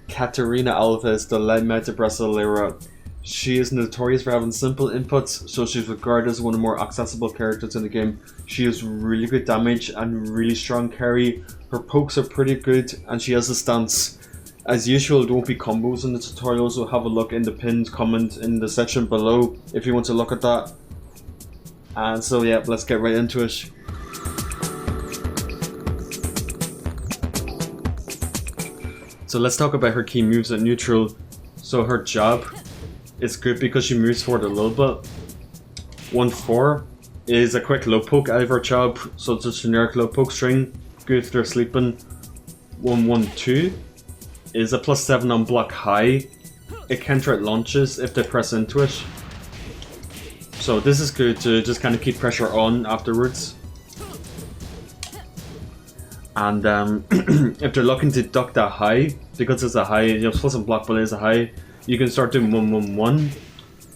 Katarina Alves, the light-mounted Brasileira. She is notorious for having simple inputs, so she's regarded as one of the more accessible characters in the game. She has really good damage and really strong carry. Her pokes are pretty good, and she has a stance. As usual, there won't be combos in the tutorial, so have a look in the pinned comment in the section below if you want to look at that. And so yeah, let's get right into it. So let's talk about her key moves at neutral. So her jab is good because she moves forward a little bit. 1-4 is a quick low poke out of her jab, so it's a generic low poke string, good if they're sleeping. 1-1-2 is a +7 on block high. It counter launches if they press into it. So this is good to just kind of keep pressure on afterwards. And if they're looking to duck that high, because it's a high, you know, plus on block but it is a high, you can start doing 1-1-1,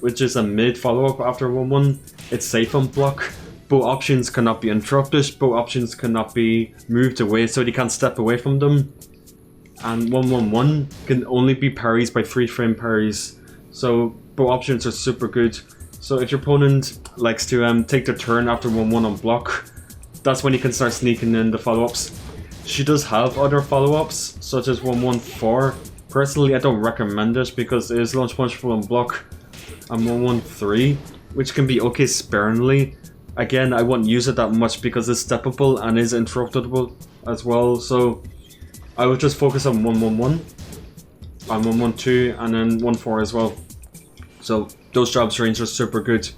which is a mid follow-up after 1-1. It's safe on block. Both options cannot be interrupted, both options cannot be moved away, so you can't step away from them. And 1-1-1 can only be parries by 3-frame parries, so both options are super good. So if your opponent likes to take their turn after 1-1 on block, that's when you can start sneaking in the follow-ups. She does have other follow-ups, such as 1-1-4. Personally, I don't recommend it because it is launch punchable on block, and 1-1-3, which can be okay sparingly. Again, I won't use it that much because it's steppable and is interruptible as well, so I would just focus on 1-1-1, and 1-1-2, and then 1-4 as well. So those jobs range are super good.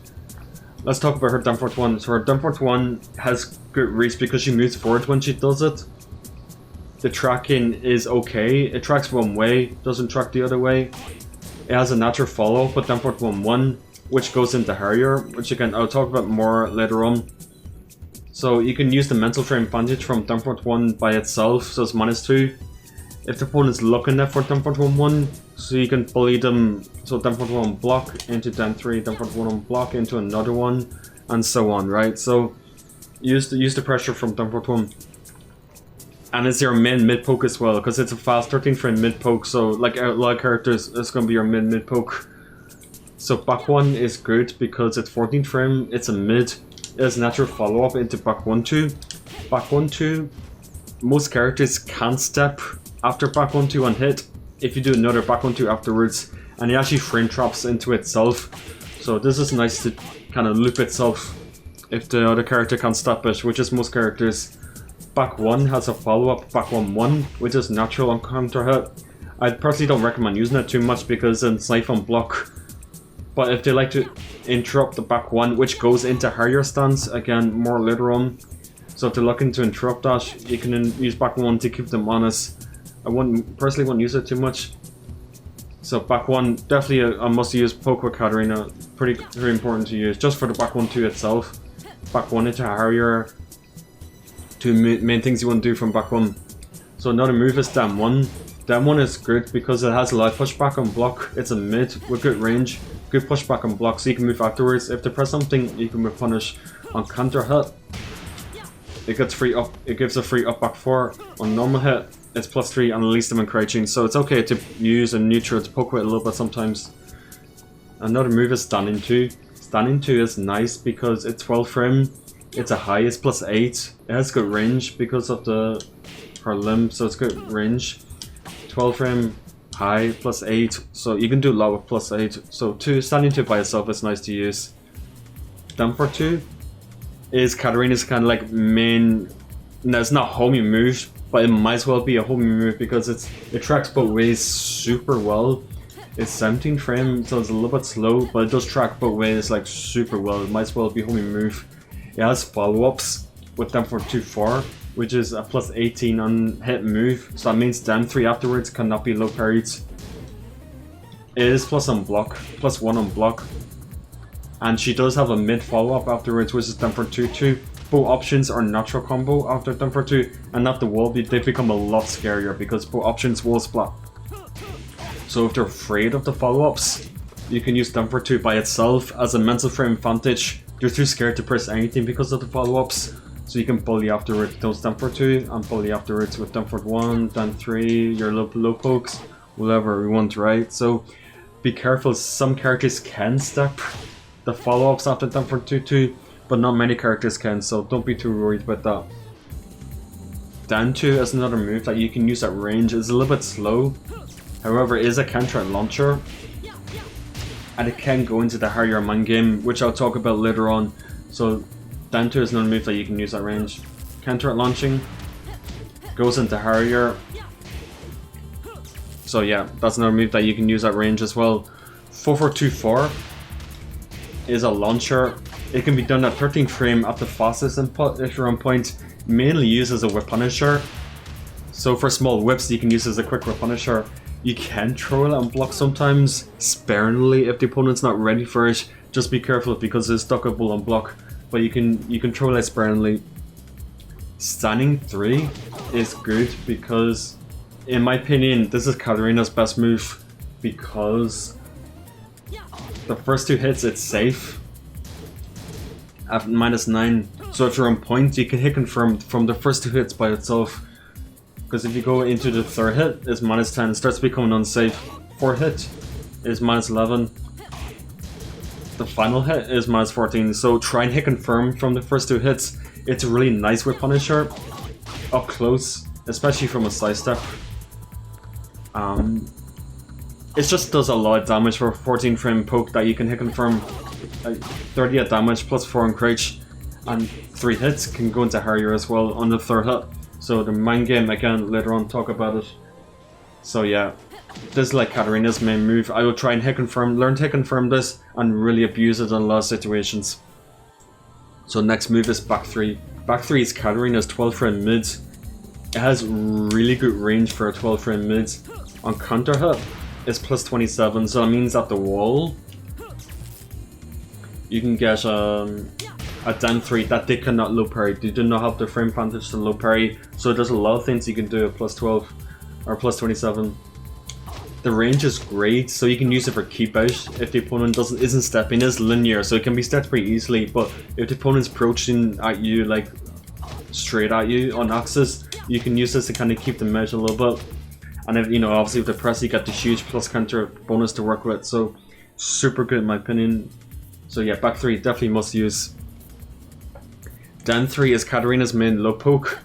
Let's talk about her down forward 1. So her down forward 1 has good reach because she moves forward when she does it. The tracking is okay. It tracks one way, doesn't track the other way. It has a natural follow-up with down forward 1-1, which goes into Harrier, which again I'll talk about more later on. So you can use the mental frame advantage from down forward 1 by itself, so it's -2. If the opponent's looking at for down forward 1-1, so you can bully them, so down forward 1 block into down 3, down forward 1 on block into another one, and so on, right? So use the pressure from down forward 1. And it's your main mid poke as well, because it's a fast 13 frame mid poke, so like a lot of characters, it's going to be your mid poke. So back 1 is good because it's 14 frame, it's a mid, it has natural follow up into back 1-2. Back 1-2, most characters can't step after back 1-2 on hit. If you do another back 1-2 afterwards, and it actually frame traps into itself. So this is nice to kind of loop itself if the other character can't stop it, which is most characters. Back 1 has a follow-up, back 1-1, which is natural on counter hit. I personally don't recommend using it too much because it's safe on block. But if they like to interrupt the back 1, which goes into Harrier Stance, again, more later on. So if they're looking to interrupt that, you can use back 1 to keep them honest. I personally wouldn't use it too much. So back 1, definitely a must-use poke with Katarina. Very important to use, just for the back 1-2 itself. Back 1 into Harrier. Two main things you want to do from back 1. So another move is down 1. Down 1 is good because it has a lot of pushback on block. It's a mid with good range, good pushback on block, so you can move afterwards. If they press something, you can move punish on counter hit. It gets free up. It gives a free up back 4 on normal hit. It's +3 and release them in crouching, so it's okay to use a neutral to poke with a little bit sometimes. Another move is standing 2. Standing 2 is nice because it's 12 frame. It's a high, it's +8. It has good range because of her limb, so it's good range. 12 frame, high, +8, so you can do a lot with +8. So standing 2 by itself is nice to use. Down for 2 is Katarina's kind of like main, no, it's not homing move, but it might as well be a homing move because it tracks both ways super well. It's 17 frame, so it's a little bit slow, but it does track both ways like super well. It might as well be a homing move. It has follow-ups with down for 2-4, which is a +18 on hit move, so that means down 3 afterwards cannot be low parried. It is +1 on block, and she does have a mid follow-up afterwards, which is down for 2-2. Both options are natural combo after down for 2, and at the wall they become a lot scarier because both options wall splat. So if they're afraid of the follow-ups, you can use down for 2 by itself as a mental frame advantage. You're too scared to press anything because of the follow-ups, so you can bully afterwards those down for 2 and bully afterwards with down for 1, down 3, your low pokes, whatever we want, right? So be careful, some characters can step the follow-ups after down for 2-2, but not many characters can, so don't be too worried about that. Down 2 is another move that you can use at range. It's a little bit slow, however it is a counter launcher, and it can go into the Harrier mind game, which I'll talk about later on. So down 2 is another move that you can use at range. Counter launching, goes into Harrier. So yeah, that's another move that you can use at range as well. 4424 is a launcher. It can be done at 13th frame at the fastest input if you're on point. Mainly used as a whip punisher. So for small whips you can use it as a quick whip punisher. You can throw it and block sometimes, sparingly if the opponent's not ready for it. Just be careful because it's stockable on block. But you can throw it sparingly. Standing 3 is good because, in my opinion, this is Katarina's best move because the first 2 hits it's safe at -9. So if you're on point, you can hit confirm from the first 2 hits by itself. Because if you go into the 3rd hit, it's -10. It starts becoming unsafe. 4th hit is -11. The final hit is -14. So try and hit confirm from the first 2 hits. It's a really nice whip punisher up close, especially from a side step. It just does a lot of damage for a 14 frame poke that you can hit confirm. 38 damage plus 4 on crouch, and 3 hits can go into Harrier as well on the 3rd hit. So the mind game, again, later on talk about it. So yeah, this is like Katarina's main move. I will try and hit confirm, learn to hit confirm this, and really abuse it in a lot of situations. So next move is back 3. Back 3 is Katarina's 12 frame mid. It has really good range for a 12 frame mid. On counter hit, it's plus 27, so that means at the wall, you can get a down 3 that they cannot low parry. They do not have the frame advantage to low parry, so there's a lot of things you can do at plus 12 or plus 27. The range is great, so you can use it for keep out if the opponent isn't stepping. It's linear, so it can be stepped pretty easily, but if the opponent's approaching at you, like straight at you on axis, you can use this to kind of keep them out a little bit. And if, you know, obviously with the press you get the huge plus counter bonus to work with, so super good in my opinion. So yeah, back 3 definitely must use. Down 3 is Katarina's main low poke.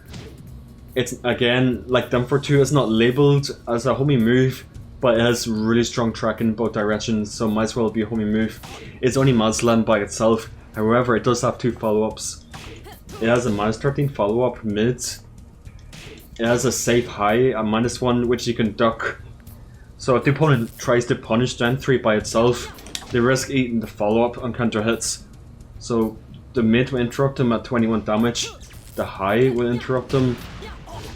It's again, like down for 2, it's not labeled as a homie move, but it has really strong tracking in both directions, so might as well be a homie move. It's only Mazlan by itself, however it does have 2 follow-ups. It has a -13 follow-up mid. It has a safe high, a -1, which you can duck. So if the opponent tries to punish down 3 by itself, they risk eating the follow-up on counter hits. So the mid will interrupt him at 21 damage, the high will interrupt him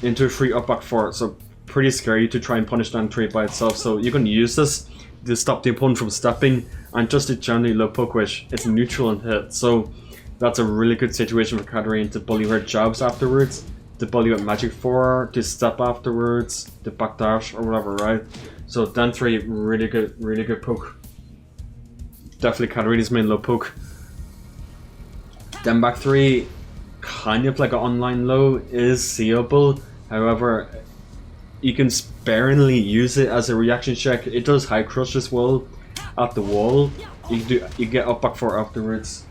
into a free up back 4. So pretty scary to try and punish down 3 by itself. So you can use this to stop the opponent from stepping and just to generally low poke, which it's neutral and hit. So that's a really good situation for Katarina to bully her jabs afterwards, to bully with magic 4, to step afterwards, to backdash or whatever, right? So down 3, really good poke. Definitely Katarina's main low poke. Then back 3, kind of like an online low, is seeable. However, you can sparingly use it as a reaction check. It does high crush as well at the wall. You get up back 4 afterwards.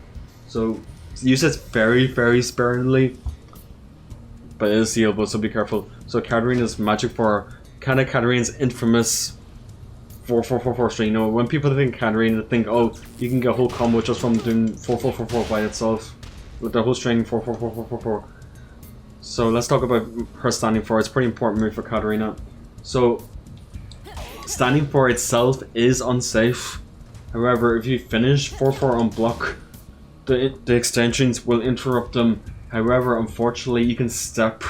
So use it very sparingly. But it is seeable, so be careful. So Katarina's magic 4, kind of Katarina's infamous 4-4-4-4 string. You know, when people think Katarina, they think, oh, you can get a whole combo just from doing 4-4-4-4 by itself. With the whole string 4-4-4-4-4-4. So let's talk about her standing 4. It's a pretty important move for Katarina. So standing 4 itself is unsafe. However, if you finish 4-4 on block, the extensions will interrupt them. However, unfortunately, you can step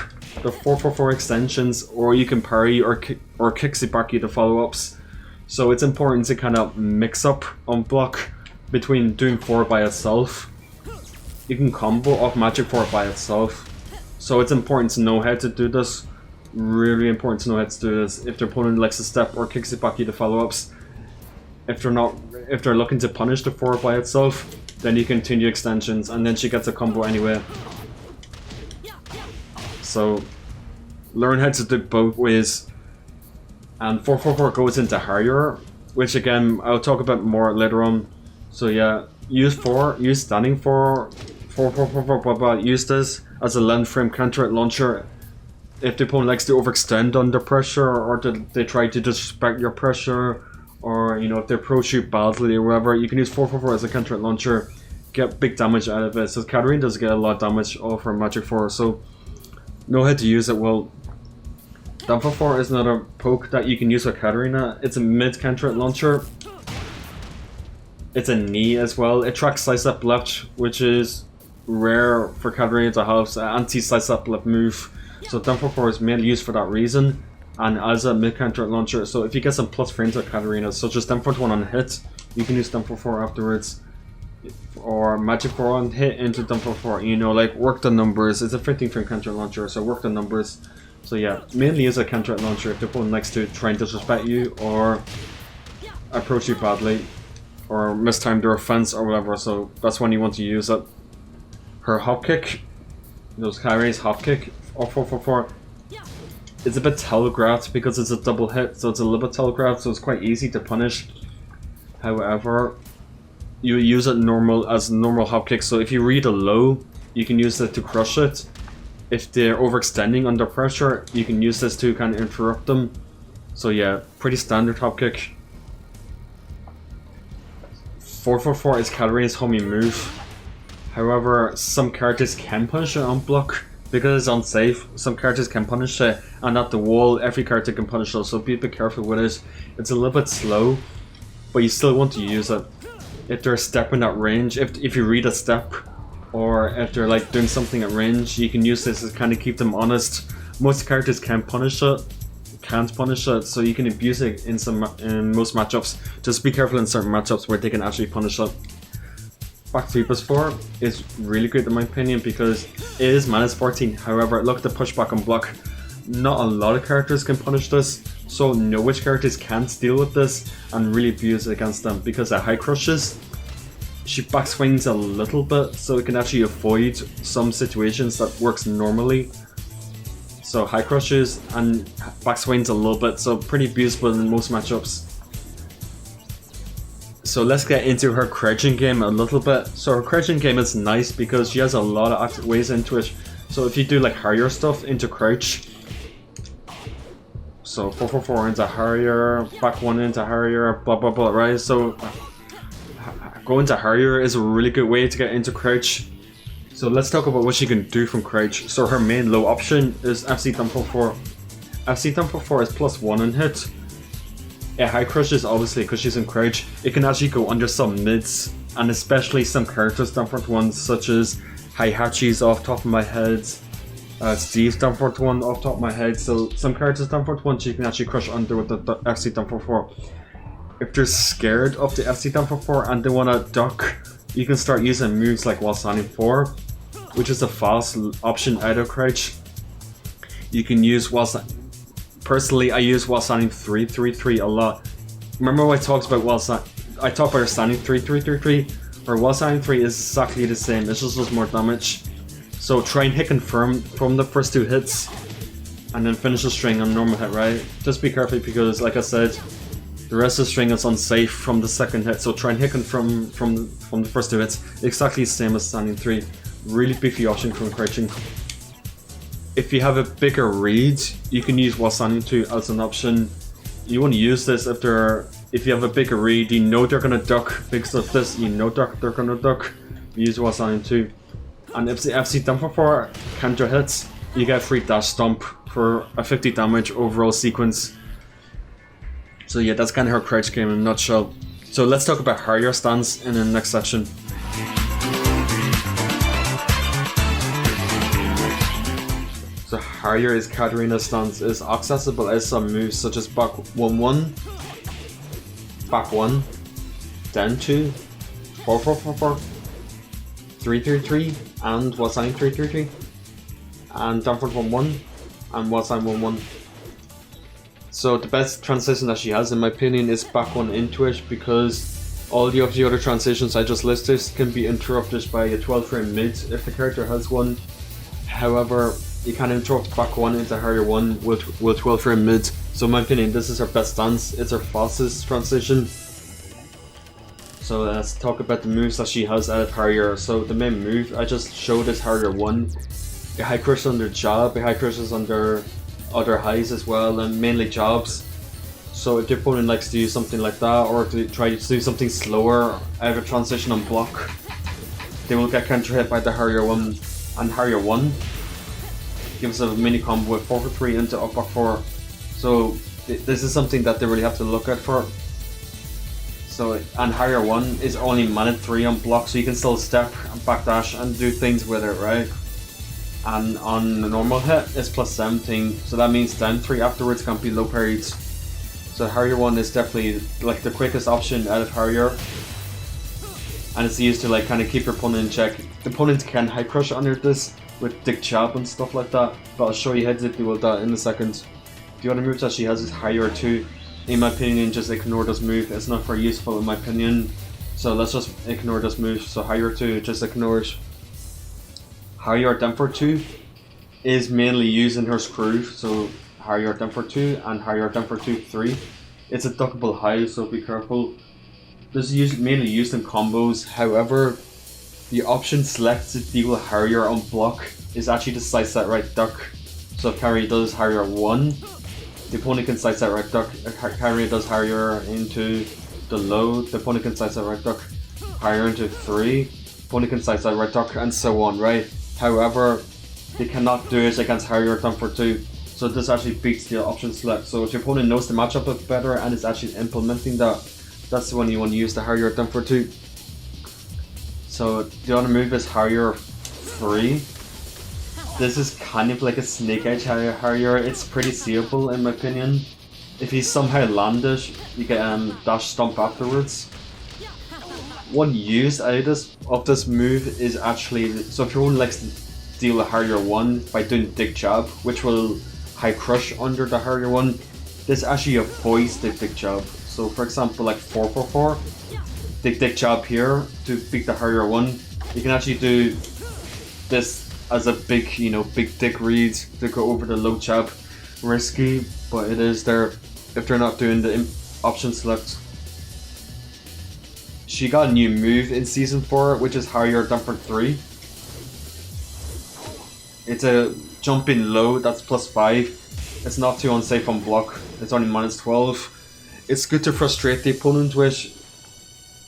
the 4-4-4 extensions, or you can parry or kicksie the follow-ups. So it's important to kind of mix up on block between doing 4 by itself. You can combo off magic 4 by itself. So it's important to know how to do this. Really important to know how to do this. If their opponent likes to step or kicksie the follow-ups, if they're looking to punish the 4 by itself, then you continue extensions, and then she gets a combo anyway. So learn how to do both ways. And 444 goes into Harrier, which again I'll talk about more later on. So yeah, use standing 4, use this as a land frame counter launcher. If the opponent likes to overextend under pressure, or they try to disrespect your pressure, or you know, if they approach you badly or whatever, you can use 444 as a counter launcher, get big damage out of it. So Katarina does get a lot of damage off her Magic 4, so know how to use it well. Down 4 is another poke that you can use with Katarina. It's a mid counter launcher. It's a knee as well. It tracks slice up left, which is rare for Katarina to have. So anti slice up left move. So down 4 is mainly used for that reason, and as a mid counter launcher. So if you get some plus frames with Katarina, such as down 1 on hit, you can use down 4 afterwards, or Magic 4 on hit into down 4. You know, like work the numbers. It's a 15 frame counter launcher, so work the numbers. So yeah, mainly as a counter launcher if the opponent likes to try and disrespect you or approach you badly or mistime their offense or whatever. So that's when you want to use it. Her hop kick, those carries hop kick, or 4, it's a bit telegraphed because it's a double hit, so it's a little bit telegraphed, so it's quite easy to punish. However, you use it as normal hop kick. So if you read a low, you can use it to crush it. If they're overextending under pressure, you can use this to kind of interrupt them. So yeah, pretty standard hop kick. 4 is Katarina's homing move. However, some characters can punish it on block because it's unsafe. Some characters can punish it, and at the wall, every character can punish it. So be a bit careful with it. It's a little bit slow, but you still want to use it. If they're stepping at range, if you read a step, or if they're like doing something at range, you can use this to kind of keep them honest. Most characters can't punish it, so you can abuse it in most matchups. Just be careful in certain matchups where they can actually punish it. Back 3+4 is really good in my opinion because it is -14. However, look at the pushback on block. Not a lot of characters can punish this, so know which characters can't deal with this and really abuse it against them, because at high crushes, she backswings a little bit, so it can actually avoid some situations that works normally. So high crushes and backswings a little bit, so pretty abusable in most matchups. So let's get into her crouching game a little bit. So her crouching game is nice because she has a lot of active ways into it. So if you do like Harrier stuff into crouch, so 4 into Harrier, back 1 into Harrier, blah blah blah, right? So going to Harrier is a really good way to get into crouch. So let's talk about what she can do from crouch. So her main low option is FC down 4. FC down 4 is +1 in hit. It high crushes obviously because she's in crouch. It can actually go under some mids, and especially some characters down 1 such as Heihachi's off top of my head, Steve's down 1 off top of my head. So some characters down 1 she can actually crush under with the FC down 4. If they're scared of the FC down 4 and they want to duck, you can start using moves like while standing 4, which is a fast option out of crouch. You can use personally, I use while standing 3 a lot. Remember when I talked about I talked about standing 3, or while standing 3 is exactly the same, it just does more damage. So try and hit confirm from the first 2 hits, and then finish the string on normal hit, right? Just be careful because, like I said, the rest of the string is unsafe from the second hit, so try and hit confirm from the first 2 hits. Exactly the same as standing 3. Really beefy option from crouching. If you have a bigger read, you can use while standing 2 as an option. You want to use this if you have a bigger read, you know they're gonna duck because of this. You know they're gonna duck. Use while standing 2. And if the FC down 4 counter hits, you get a free dash stomp for a 50 damage overall sequence. So yeah, that's kind of her crouch game in a nutshell. So let's talk about Harrier Stance in the next section. So Harrier is Katarina's stance is accessible as some moves such as back 1, back 1, down 2, 4, 3, and while standing 3, and down 1, and while standing 1. So the best transition that she has, in my opinion, is back 1 into it, because all of the other transitions I just listed can be interrupted by a 12 frame mid if the character has one. However, you can interrupt back 1 into Harrier 1 with 12 frame mid, So in my opinion, this is her best stance. It's her fastest transition. So let's talk about the moves that she has out of Harrier. So the main move I just showed is Harrier 1. A high crush under jab, a high crushes under other highs as well, and mainly jabs. So if the opponent likes to do something like that, or to try to do something slower out of a transition on block, they will get counter hit by the Harrier 1. And Harrier 1 gives a mini combo with 4-3 into up back 4. So this is something that they really have to look at for. So, and Harrier 1 is only mana 3 on block, so you can still step and backdash and do things with it, right? And on the normal hit, it's plus 17, so that means down 3 afterwards can't be low parried. So Harrier 1 is definitely like the quickest option out of Harrier. And it's used to like kind of keep your opponent in check. The opponent can high crush under this with Dick Chab and stuff like that, but I'll show you how to deal with that in a second. The other move that she has is Harrier 2. In my opinion, just ignore this move. It's not very useful in my opinion. So let's just ignore this move. So Harrier 2, just ignore it. Harrier Dempher 2 is mainly used in her screw. So Harrier Dempher 2 and Harrier Dempher 2 3. It's a duckable high, so be careful. This is mainly used in combos. However, the option selected to deal with Harrier on block is actually the side set right duck. So if Harrier does Harrier 1, the opponent can side set right duck. If Harrier does Harrier into the low, the opponent can side set right duck. Harrier into 3, opponent can side set right duck, and so on, right? However, they cannot do it against Harrier Dempher 2. So this actually beats the option select. So if your opponent knows the matchup a bit better and is actually implementing that, that's when you want to use the Harrier Dempher 2. So the other move is Harrier 3. This is kind of like a snake edge Harrier. It's pretty seeable in my opinion. If you somehow land it, you can dash stomp afterwards. One use out of this move is actually, so if your opponent likes to deal with Harrier 1 by doing Dick Jab, which will high crush under the Harrier 1, this actually avoids the Dick Jab. So for example, like 4-4-4, Dick Jab here to beat the Harrier 1, you can actually do this as a big, big dick read to go over the low jab. Risky, but it is there if they're not doing the option select. She got a new move in Season 4, which is Harrier Dempher 3. It's a jumping low, that's plus 5. It's not too unsafe on block, it's only minus 12. It's good to frustrate the opponent with,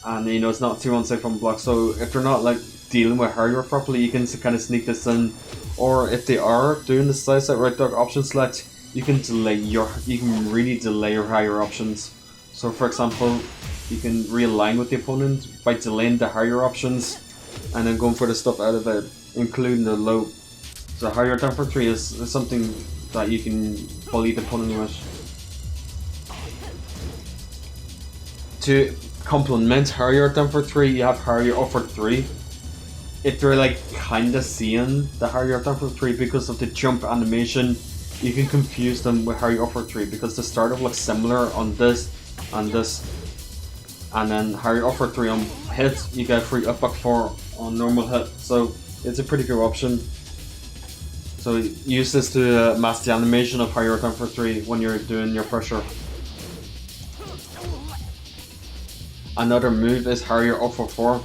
and it's not too unsafe on block, so if they're not like dealing with Harrier properly, you can kind of sneak this in. Or if they are doing the side set right duck option select, you can really delay your Harrier options. So for example, you can realign with the opponent by delaying the Harrier options and then going for the stuff out of it, including the low. So Harrier Dempher 3 is something that you can bully the opponent with. To complement Harrier Dempher 3, you have Harrier Offer 3. If they're like kinda seeing the Harrier Dempher 3 because of the jump animation, you can confuse them with Harrier Offer 3 because the startup looks similar on this and this. And then Harrier Offer 3 on hit, you get free up back 4 on normal hit. So it's a pretty good option. So use this to mask the animation of Harrier Dempher 3 when you're doing your pressure. Another move is Harrier Offer 4.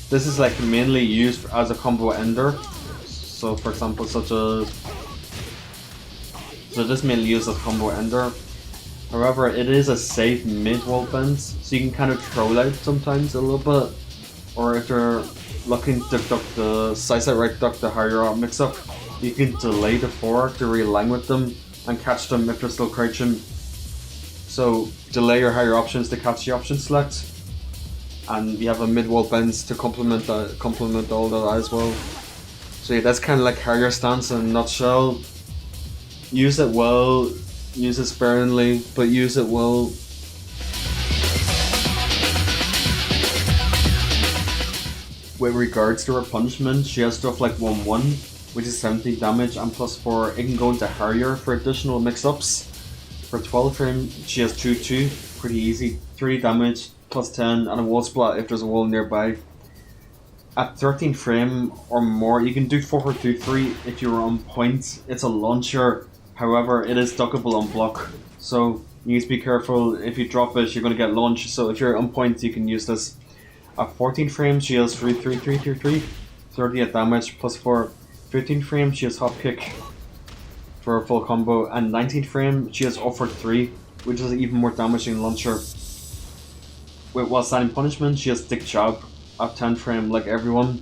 This is like mainly used as a combo ender. So for example, so this mainly used as combo ender. However, it is a safe mid-wall bend, so you can kind of troll out sometimes a little bit. Or if you're looking to duck the side set right duck the Harrier mix up, you can delay the 4 to realign with them and catch them if they're still crouching. So delay your Harrier options to catch the option select. And you have a mid-wall bends to complement all that as well. So yeah, that's kind of like Harrier Stance in a nutshell. Use it well, use it sparingly, but use it well. With regards to her punishment, she has stuff like 1-1, which is 70 damage, and plus 4, it can go into Harrier for additional mix-ups. For 12 frame, she has 2-2, pretty easy, 3 damage, plus 10, and a wall splat if there's a wall nearby. At 13 frame or more, you can do 4-4-2-3 if you're on point. It's a launcher, however, it is duckable on block. So you need to be careful. If you drop it, you're going to get launched. So if you're on point, you can use this. At 14 frames, she has 38 damage plus 4. 15 frames, she has hop kick for a full combo. And 19 frame, she has offer 3, which is even more damaging launcher. While standing punishment, she has stick jab. At 10 frame, like everyone.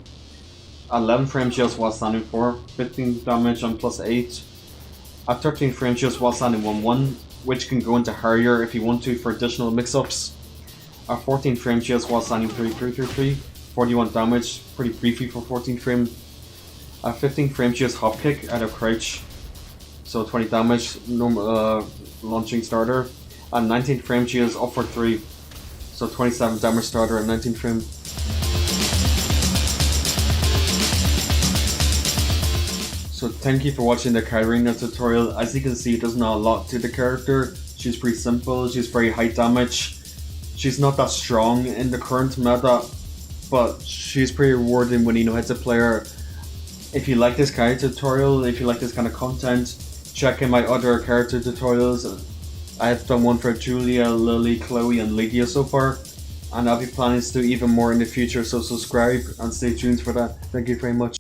At 11 frame, she has while standing 4, 15 damage and plus 8. At 13 frame, she has while standing 1-1, which can go into Harrier if you want to for additional mix-ups. At 14 frame, she has while standing 3, 41 damage, pretty beefy for 14 frame. At 15 frame, she has hop kick out of crouch, so 20 damage, normal launching starter. At 19 frame, she has up for 3, so 27 damage starter at 19 frame. So thank you for watching the Katarina tutorial. As you can see, there's not a lot to the character. She's pretty simple, she's very high damage. She's not that strong in the current meta, but she's pretty rewarding when you know how to play her. If you like this character tutorial, if you like this kind of content, check in my other character tutorials. I have done one for Julia, Lily, Chloe and Lydia so far, and I'll be planning to do even more in the future, so subscribe and stay tuned for that. Thank you very much.